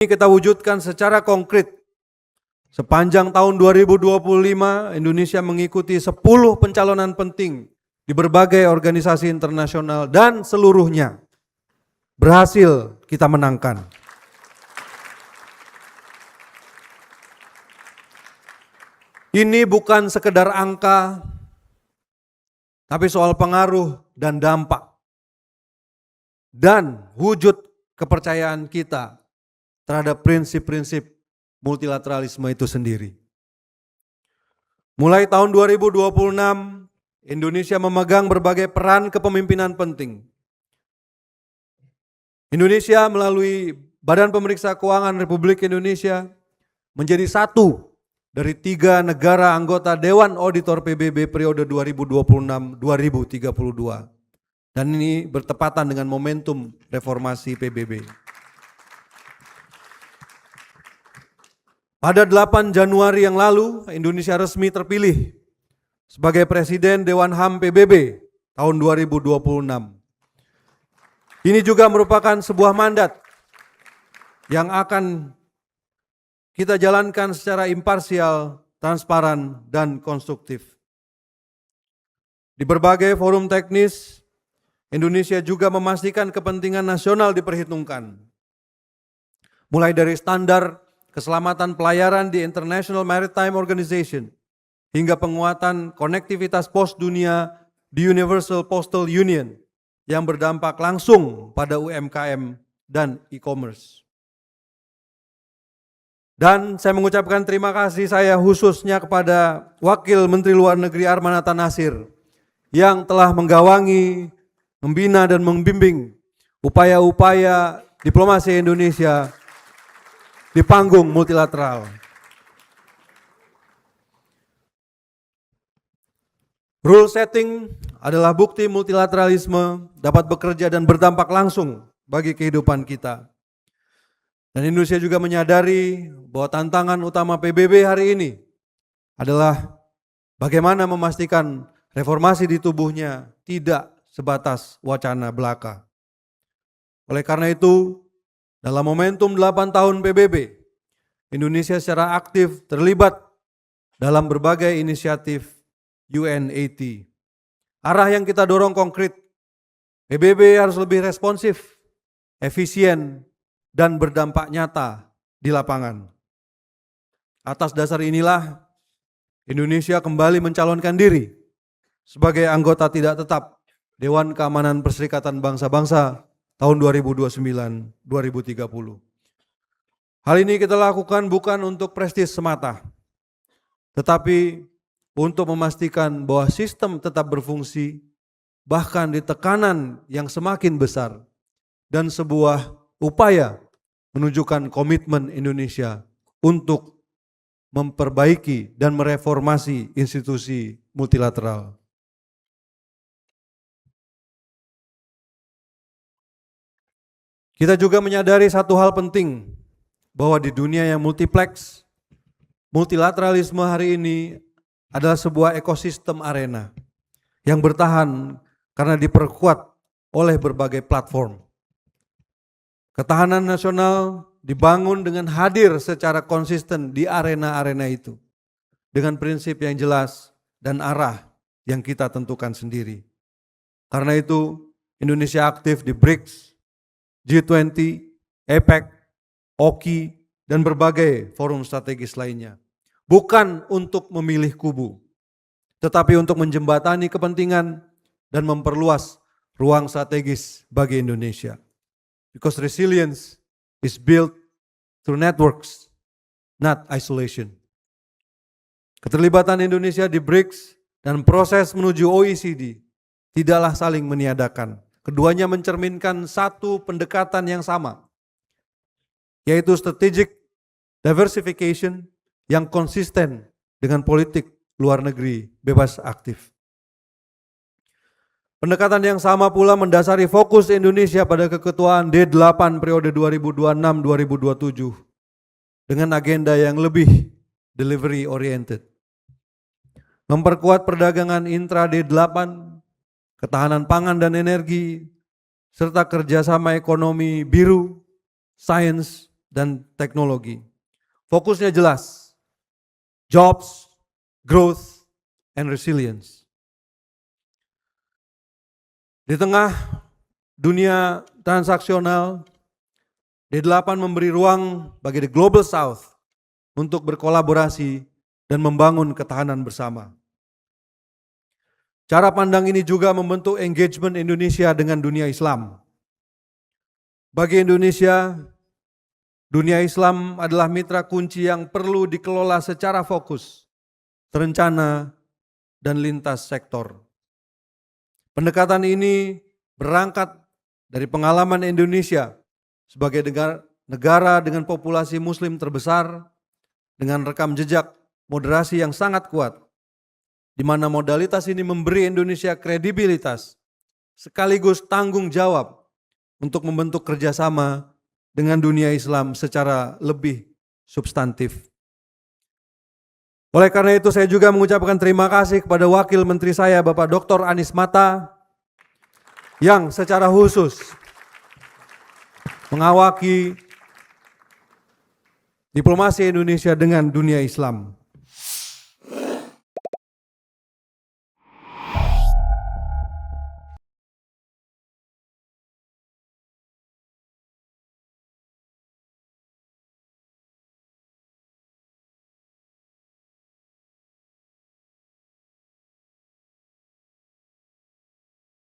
Ini kita wujudkan secara konkret. Sepanjang tahun 2025, Indonesia mengikuti 10 pencalonan penting di berbagai organisasi internasional dan seluruhnya berhasil kita menangkan. Ini bukan sekedar angka, tapi soal pengaruh dan dampak dan wujud kepercayaan kita terhadap prinsip-prinsip multilateralisme itu sendiri. Mulai tahun 2026, Indonesia memegang berbagai peran kepemimpinan penting. Indonesia melalui Badan Pemeriksa Keuangan Republik Indonesia menjadi satu dari 3 negara anggota Dewan Auditor PBB periode 2026-2032. Dan ini bertepatan dengan momentum reformasi PBB. Pada 8 Januari yang lalu, Indonesia resmi terpilih sebagai Presiden Dewan HAM PBB tahun 2026. Ini juga merupakan sebuah mandat yang akan kita jalankan secara imparsial, transparan, dan konstruktif. Di berbagai forum teknis, Indonesia juga memastikan kepentingan nasional diperhitungkan. Mulai dari standar keselamatan pelayaran di International Maritime Organization, hingga penguatan konektivitas pos dunia di Universal Postal Union yang berdampak langsung pada UMKM dan e-commerce. Dan saya mengucapkan terima kasih saya khususnya kepada Wakil Menteri Luar Negeri Armanata Nasir yang telah menggawangi, membina dan membimbing upaya-upaya diplomasi Indonesia di panggung multilateral. Rule setting adalah bukti multilateralisme dapat bekerja dan berdampak langsung bagi kehidupan kita. Dan Indonesia juga menyadari bahwa tantangan utama PBB hari ini adalah bagaimana memastikan reformasi di tubuhnya tidak sebatas wacana belaka. Oleh karena itu, dalam momentum 8 tahun PBB, Indonesia secara aktif terlibat dalam berbagai inisiatif UNAT. Arah yang kita dorong konkret, PBB harus lebih responsif, efisien, dan berdampak nyata di lapangan. Atas dasar inilah, Indonesia kembali mencalonkan diri sebagai anggota tidak tetap Dewan Keamanan Perserikatan Bangsa-Bangsa tahun 2029-2030. Hal ini kita lakukan bukan untuk prestis semata, tetapi untuk memastikan bahwa sistem tetap berfungsi, bahkan di tekanan yang semakin besar, dan sebuah upaya menunjukkan komitmen Indonesia untuk memperbaiki dan mereformasi institusi multilateral. Kita juga menyadari satu hal penting, bahwa di dunia yang multipleks, multilateralisme hari ini adalah sebuah ekosistem arena yang bertahan karena diperkuat oleh berbagai platform. Ketahanan nasional dibangun dengan hadir secara konsisten di arena-arena itu, dengan prinsip yang jelas dan arah yang kita tentukan sendiri. Karena itu, Indonesia aktif di BRICS, G20, APEC, OKI, dan berbagai forum strategis lainnya. Bukan untuk memilih kubu, tetapi untuk menjembatani kepentingan dan memperluas ruang strategis bagi Indonesia. Because resilience is built through networks, not isolation. Keterlibatan Indonesia di BRICS dan proses menuju OECD tidaklah saling meniadakan. Keduanya mencerminkan satu pendekatan yang sama, yaitu strategic diversification yang konsisten dengan politik luar negeri bebas aktif. Pendekatan yang sama pula mendasari fokus Indonesia pada keketuaan D8 periode 2026-2027 dengan agenda yang lebih delivery oriented. Memperkuat perdagangan intra D8, ketahanan pangan dan energi, serta kerjasama ekonomi biru, sains, dan teknologi. Fokusnya jelas, jobs, growth, and resilience. Di tengah dunia transaksional, D8 memberi ruang bagi the Global South untuk berkolaborasi dan membangun ketahanan bersama. Cara pandang ini juga membentuk engagement Indonesia dengan dunia Islam. Bagi Indonesia, dunia Islam adalah mitra kunci yang perlu dikelola secara fokus, terencana, dan lintas sektor. Pendekatan ini berangkat dari pengalaman Indonesia sebagai negara dengan populasi Muslim terbesar, dengan rekam jejak moderasi yang sangat kuat, di mana modalitas ini memberi Indonesia kredibilitas sekaligus tanggung jawab untuk membentuk kerjasama dengan dunia Islam secara lebih substantif. Oleh karena itu saya juga mengucapkan terima kasih kepada Wakil Menteri saya Bapak Dr. Anies Mata yang secara khusus mengawaki diplomasi Indonesia dengan dunia Islam.